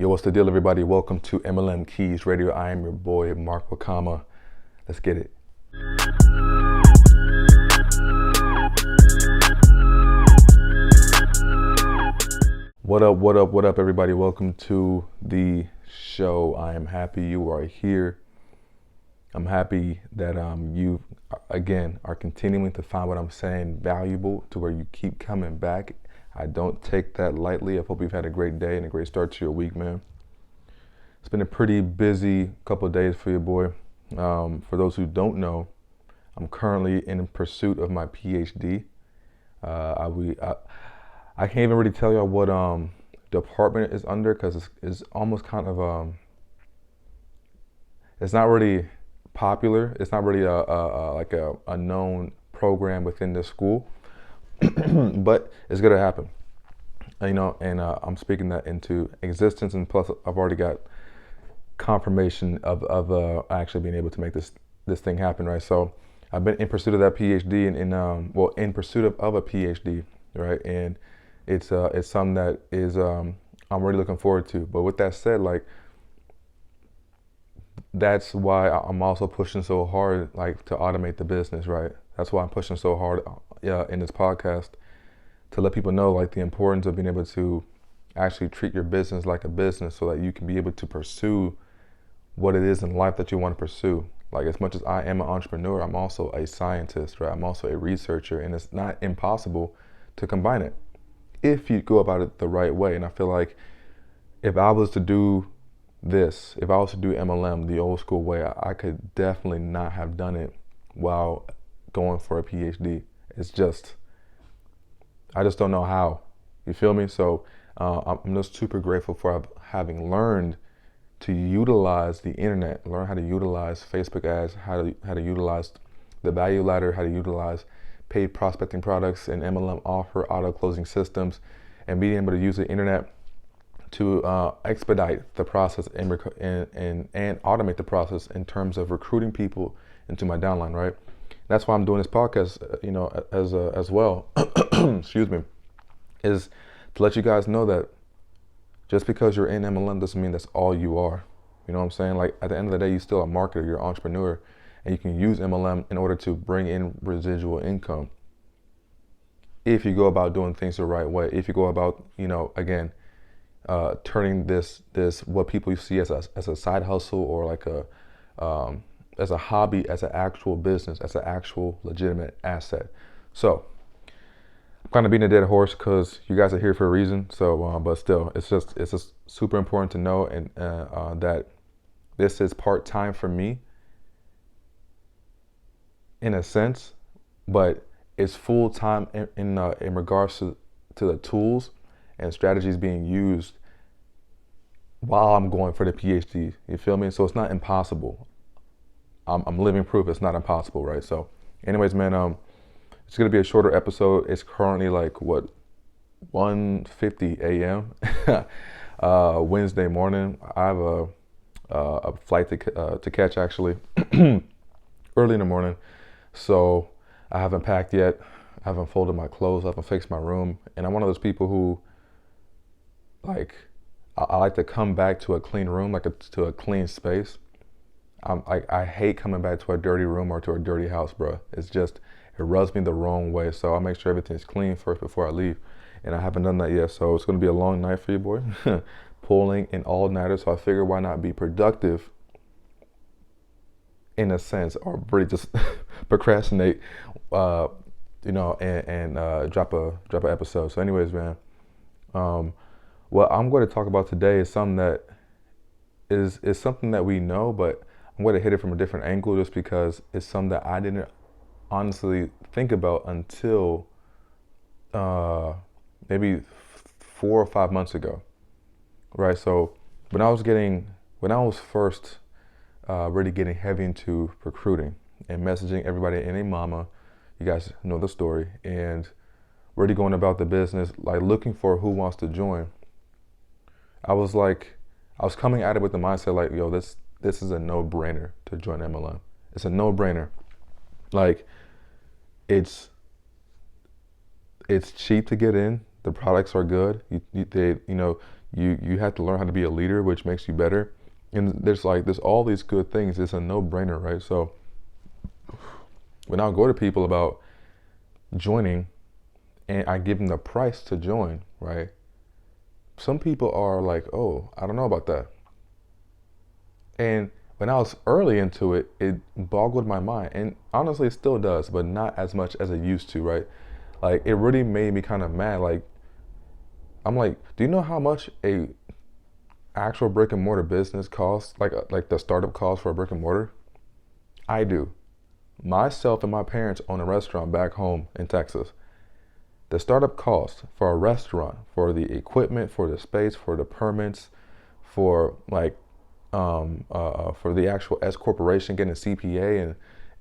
Yo, what's the deal, everybody? Welcome to MLM Keys Radio. I am your boy, Mark Wakama. Let's get it. What up, everybody? Welcome to the show. I am happy you are here. I'm happy that you, again, are continuing to find what I'm saying valuable to where you keep coming back. I don't take that lightly. I hope you've had a great day and a great start to your week, man. It's been a pretty busy couple of days for your boy. For those who don't know, I'm currently in pursuit of my PhD. I can't even really tell y'all what department it's under because it's almost kind of it's not really popular. It's not really like a known program within the school, but it's gonna happen. And I'm speaking that into existence, and plus I've already got confirmation of actually being able to make this thing happen, right? So I've been in pursuit of that PhD and in pursuit of a PhD, right? And it's something that is I'm really looking forward to. But with that said, like, that's why I'm also pushing so hard, like, to automate the business, right? That's why I'm pushing so hard in this podcast, to let people know, like, the importance of being able to actually treat your business like a business so that you can be able to pursue what it is in life that you want to pursue. Like, as much as I am an entrepreneur, I'm also a scientist, right? I'm also a researcher, and it's not impossible to combine it if you go about it the right way. And I feel like if I was to do this, if I was to do MLM the old school way, I could definitely not have done it while going for a PhD. I just don't know how. You feel me? So I'm just super grateful for having learned to utilize the internet, learn how to utilize Facebook ads, how to utilize the value ladder, how to utilize paid prospecting products and MLM offer auto closing systems, and being able to use the internet to expedite the process and automate the process in terms of recruiting people into my downline, right? That's why I'm doing this podcast, as well. Excuse me, is to let you guys know that just because you're in MLM doesn't mean that's all you are. You know what I'm saying? Like, at the end of the day, you're still a marketer, you're an entrepreneur, and you can use MLM in order to bring in residual income if you go about doing things the right way. If you go about, turning this what people see as a side hustle, or like as a hobby, as an actual business, as an actual legitimate asset. So I'm kind of beating a dead horse because you guys are here for a reason. So, but still, it's just super important to know, and that this is part-time for me in a sense, but it's full-time in regards to the tools and strategies being used while I'm going for the PhD. You feel me? So it's not impossible. I'm living proof it's not impossible, right? So anyways, man, it's gonna be a shorter episode. It's currently like 1:50 a.m. Wednesday morning. I have a flight to catch, actually, early in the morning. So I haven't packed yet. I haven't folded my clothes. I haven't fixed my room. And I'm one of those people who, like, I like to come back to a clean room, to a clean space. I hate coming back to a dirty room or to a dirty house, bro. It rubs me the wrong way. So I make sure everything's clean first before I leave. And I haven't done that yet. So it's going to be a long night for you, boy. Pulling an all-nighter. So I figure, why not be productive in a sense, or really just procrastinate, and drop a episode. So anyways, man, what I'm going to talk about today is something that is something that we know, but I'm going to hit it from a different angle, just because it's something that I didn't honestly think about until maybe 4 or 5 months ago, right? So when I was first really getting heavy into recruiting and messaging everybody and a mama, you guys know the story, and really going about the business, like looking for who wants to join. I was coming at it with the mindset like, yo, this is a no-brainer to join MLM. It's a no-brainer. Like, it's cheap to get in. The products are good. You have to learn how to be a leader, which makes you better. And there's all these good things. It's a no-brainer, right? So when I go to people about joining and I give them the price to join, right? Some people are like, oh, I don't know about that. And when I was early into it, it boggled my mind. And honestly, it still does, but not as much as it used to, right? Like, it really made me kind of mad. Like, I'm like, do you know how much a actual brick and mortar business costs? Like the startup cost for a brick and mortar? I do. Myself and my parents own a restaurant back home in Texas. The startup cost for a restaurant, for the equipment, for the space, for the permits, for for the actual S corporation getting a CPA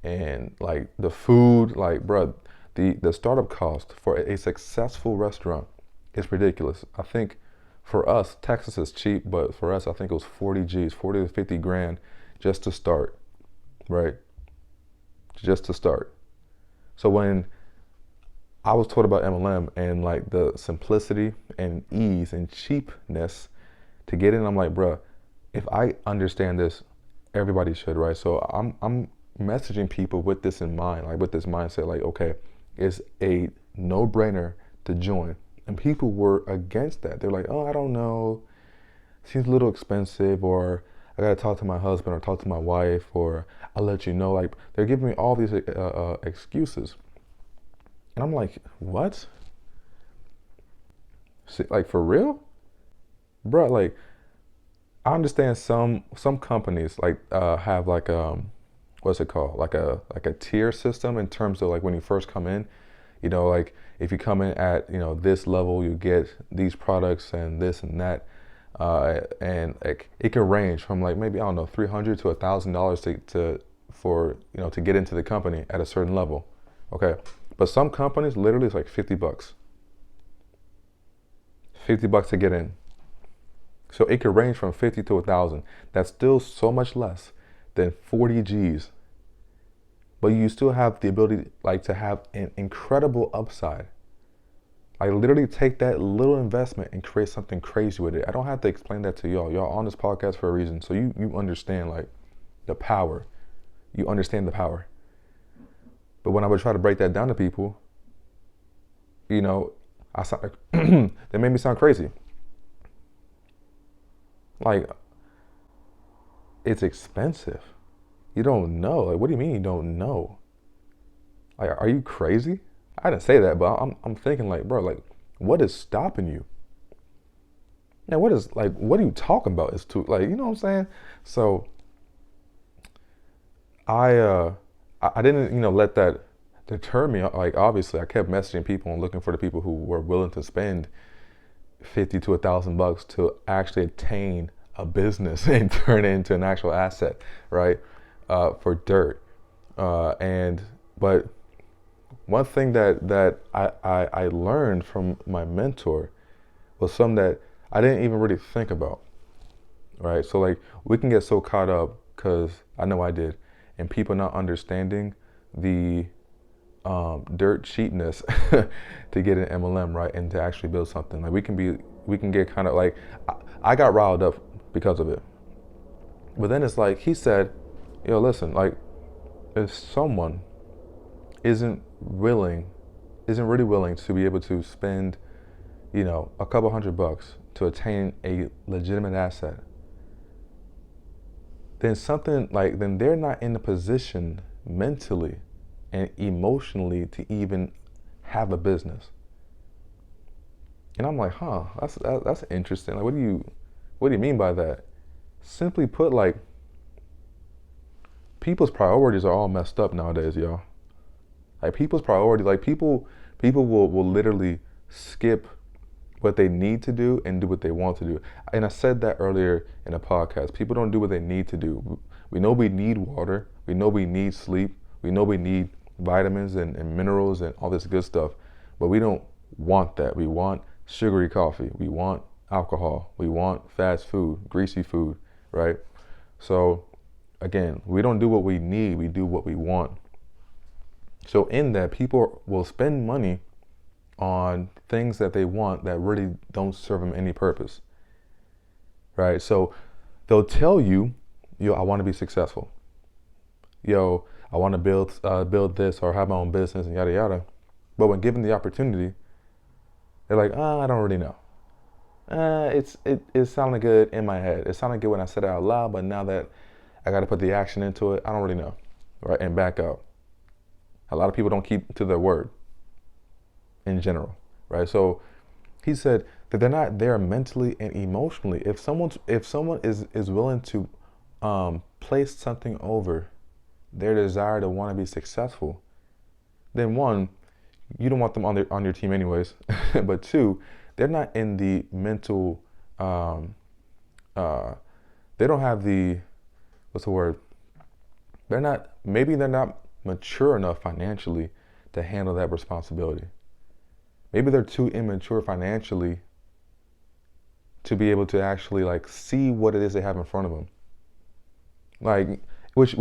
and like the food, like bruh, the startup cost for a successful restaurant is ridiculous. I think for us, Texas is cheap, but for us, I think it was 40 G's, 40 to 50 grand just to start, right? Just to start. So when I was told about MLM and like the simplicity and ease and cheapness to get in, I'm like, bruh, if I understand this, everybody should, right? So I'm messaging people with this in mind, like with this mindset, like, okay, it's a no-brainer to join. And people were against that. They're like, oh, I don't know, seems a little expensive, or I gotta talk to my husband or talk to my wife, or I'll let you know. Like, they're giving me all these excuses. And I'm like, what? Like, for real? Bro, like, I understand some companies like have like what's it called, like a tier system in terms of like when you first come in, like if you come in at this level, you get these products and this and that, and like it can range from like maybe I don't know $300 to $1,000 to for to get into the company at a certain level, okay. But some companies literally it's like $50, $50 to get in. So it could range from 50 to 1,000. That's still so much less than 40 G's. But you still have the ability like to have an incredible upside. I literally take that little investment and create something crazy with it. I don't have to explain that to y'all. Y'all on this podcast for a reason. So you understand like the power. You understand the power. But when I would try to break that down to people, I sound like they made me sound crazy. Like, it's expensive. You don't know. Like, what do you mean you don't know? Like, are you crazy? I didn't say that, but I'm thinking like, bro, like, what is stopping you? Now, what are you talking about? It's too, like, you know what I'm saying? So, I didn't, let that deter me. Like, obviously, I kept messaging people and looking for the people who were willing to spend 50 to $1,000 to actually attain a business and turn it into an actual asset, right? For dirt. But one thing that I learned from my mentor was something that I didn't even really think about, right? So like we can get so caught up, because I know I did, and people not understanding the dirt cheapness to get an MLM, right, and to actually build something. Like we can get kind of like, I got riled up because of it. But then it's like he said, listen, like if someone isn't really willing to be able to spend, a couple $100 to attain a legitimate asset, then they're not in the position mentally and emotionally to even have a business. And I'm like, huh, that's interesting. Like, what do you mean by that? Simply put, like, people's priorities are all messed up nowadays, y'all. Like people's priorities, like people will literally skip what they need to do and do what they want to do. And I said that earlier in a podcast. People don't do what they need to do. We know we need water. We know we need sleep. We know we need vitamins and minerals and all this good stuff. But we don't want that. We want sugary coffee. We want alcohol. We want fast food, greasy food, right? So again, we don't do what we need. We do what we want. So in that, people will spend money on things that they want that really don't serve them any purpose. right? So they'll tell you, yo, I want to be successful. Yo, I want to build this or have my own business and yada yada. But when given the opportunity, they're like, I don't really know. It sounded good in my head. It sounded good when I said it out loud, but now that I got to put the action into it, I don't really know, right? And back out. A lot of people don't keep to their word in general, right? So he said that they're not there mentally and emotionally. If someone is willing to place something over their desire to want to be successful, then one, you don't want them on your team anyways. But two, they're not in the mental. They don't have the, what's the word? They're not mature enough financially to handle that responsibility. Maybe they're too immature financially to be able to actually like see what it is they have in front of them. Like, which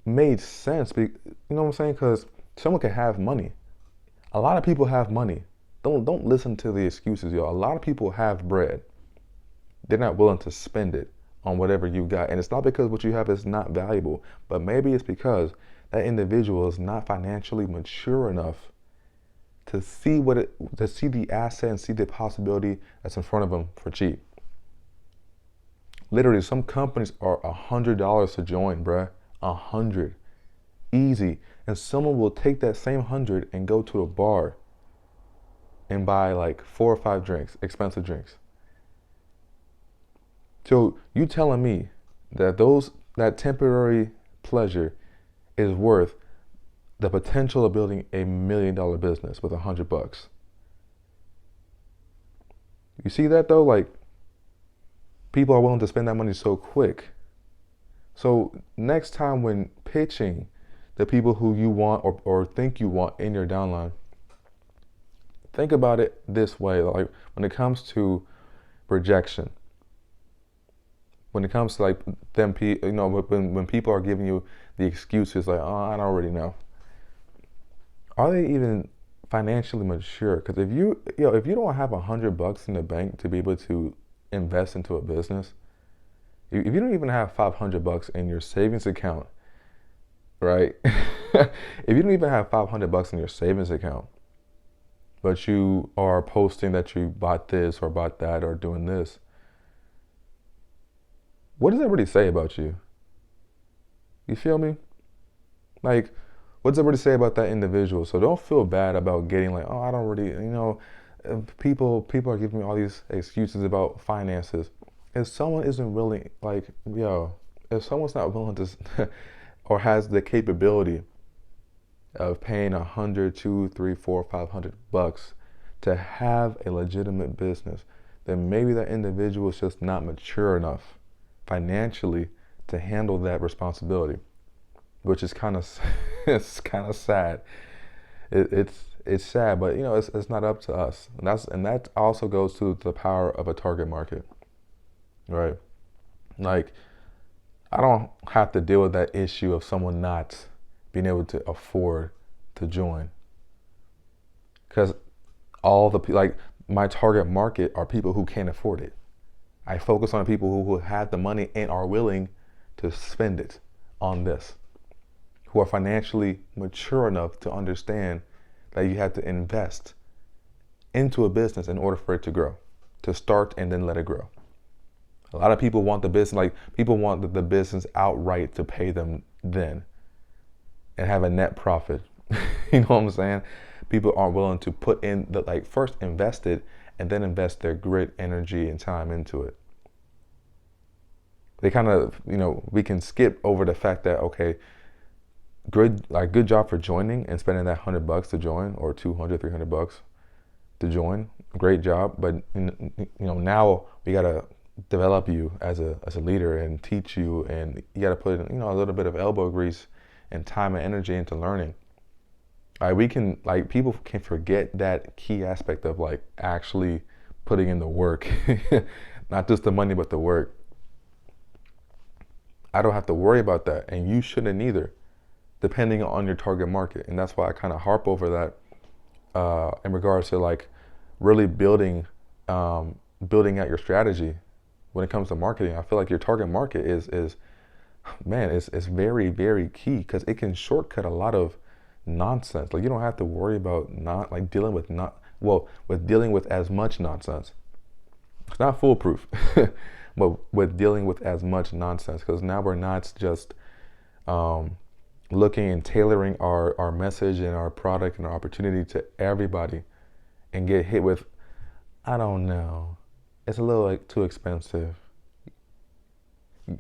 made sense. You know what I'm saying? Because someone can have money. A lot of people have money. Don't listen to the excuses, yo. A lot of people have bread. They're not willing to spend it on whatever you got. And it's not because what you have is not valuable, but maybe it's because that individual is not financially mature enough to see to see the asset and see the possibility that's in front of them for cheap. Literally, some companies are $100 to join, bruh. 100, easy. And someone will take that same 100 and go to a bar and buy like 4 or 5 drinks, expensive drinks. So you telling me that that temporary pleasure is worth the potential of building $1 million business with $100? You see that though? Like, people are willing to spend that money so quick. So next time when pitching the people who you want or think you want in your downline, think about it this way. Like, when it comes to rejection, when it comes to like them, when people are giving you the excuses like, oh, I don't already know. Are they even financially mature? Because if you don't have $100 in the bank to be able to invest into a business, if you don't even have $500 in your savings account, right? If you don't even have $500 in your savings account, but you are posting that you bought this or bought that or doing this, what does that really say about you? You feel me? Like, what does it really say about that individual? So don't feel bad about getting like, oh, I don't really, people are giving me all these excuses about finances. If someone isn't really like, if someone's not willing to, or has the capability of paying $100, $200, $300, $400, $500 to have a legitimate business, then maybe that individual is just not mature enough financially to handle that responsibility, which is kind of it's kind of sad. It's sad, but it's not up to us, and that also goes to the power of a target market, right? Like, I don't have to deal with that issue of someone not being able to afford to join, because my target market are people who can't afford it. I focus on people who have the money and are willing to spend it on this, who are financially mature enough to understand that you have to invest into a business in order for it to grow, to start and then let it grow. A lot of people want the business, like people want the business outright to pay them then and have a net profit. You know what I'm saying? People aren't willing to put in first invest it and then invest their grit, energy, and time into it. They kind of, we can skip over the fact that, okay, good job for joining and spending that $100 to join, or $200, $300 to join. Great job, but now we gotta develop you as a leader and teach you, and you gotta put a little bit of elbow grease and time and energy into learning. People can forget that key aspect of actually putting in the work, not just the money, but the work. I don't have to worry about that, and you shouldn't either, depending on your target market. And that's why I kind of harp over that in regards to really building out your strategy, when it comes to marketing. I feel like your target market is man, it's very, very key because it can shortcut a lot of nonsense. Like you don't have to worry about not like dealing with not well with dealing with as much nonsense. It's not foolproof, but with dealing with as much nonsense because now we're not just um, looking and tailoring our message and our product and our opportunity to everybody and get hit with, I don't know, it's a little like too expensive.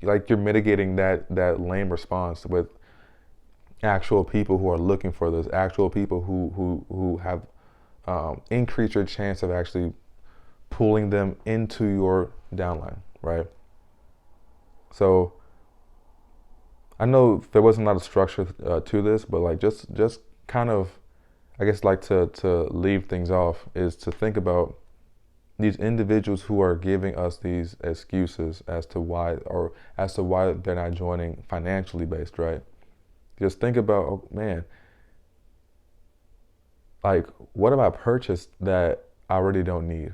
Like you're mitigating that lame response with actual people who are looking for this, actual people who have increased your chance of actually pulling them into your downline, right? So I know there wasn't a lot of structure to this, but like just kind of, I guess like to leave things off is to think about these individuals who are giving us these excuses as to why they're not joining financially based, right? Just think about, oh, man, like what have I purchased that I really don't need,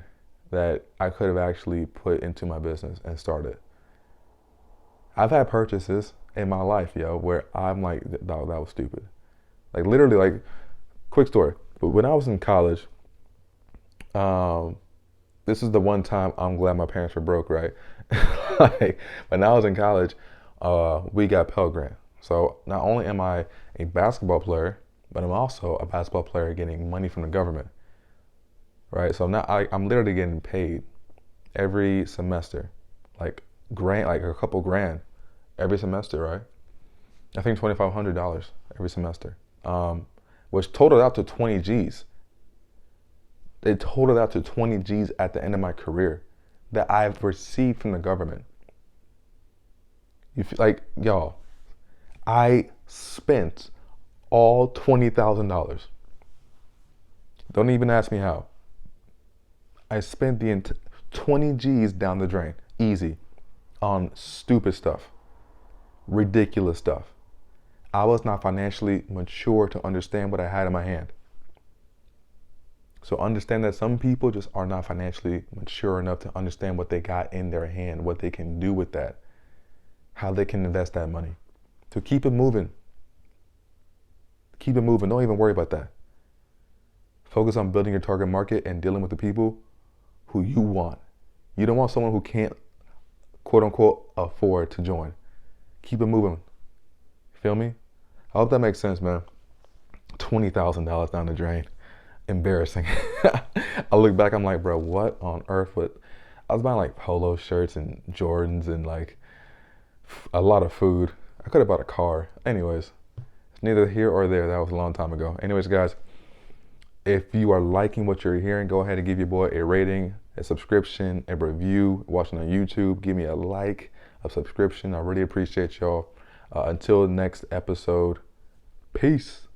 that I could have actually put into my business and started. I've had purchases in my life, yo, where I'm like, dog, that was stupid. Like literally, like, quick story. But when I was in college, um, this is the one time I'm glad my parents were broke, right? Like, when I was in college, we got Pell Grant. So not only am I a basketball player, but I'm also a basketball player getting money from the government, right? So now I'm literally getting paid every semester, like like a couple grand every semester, right? I think $2,500 every semester, which totaled out to 20 G's. It totaled out to 20 G's at the end of my career that I've received from the government. You feel like, y'all, I spent all $20,000. Don't even ask me how. I spent 20 G's down the drain, easy, on stupid stuff, ridiculous stuff. I was not financially mature to understand what I had in my hand. So understand that some people just are not financially mature enough to understand what they got in their hand, what they can do with that, how they can invest that money. So keep it moving. Keep it moving. Don't even worry about that. Focus on building your target market and dealing with the people who you want. You don't want someone who can't, quote unquote, afford to join. Keep it moving. Feel me? I hope that makes sense, man. $20,000 down the drain. Embarrassing. I look back, I'm like, bro, what on earth would I was buying like polo shirts and Jordans and like a lot of food. I could have bought a car. Anyways, it's neither here or there. That was a long time ago. Anyways, guys, if you are liking what you're hearing, go ahead and give your boy a rating, a subscription, a review. Watching on YouTube, give me a like, a subscription. I really appreciate y'all. Until the next episode, peace.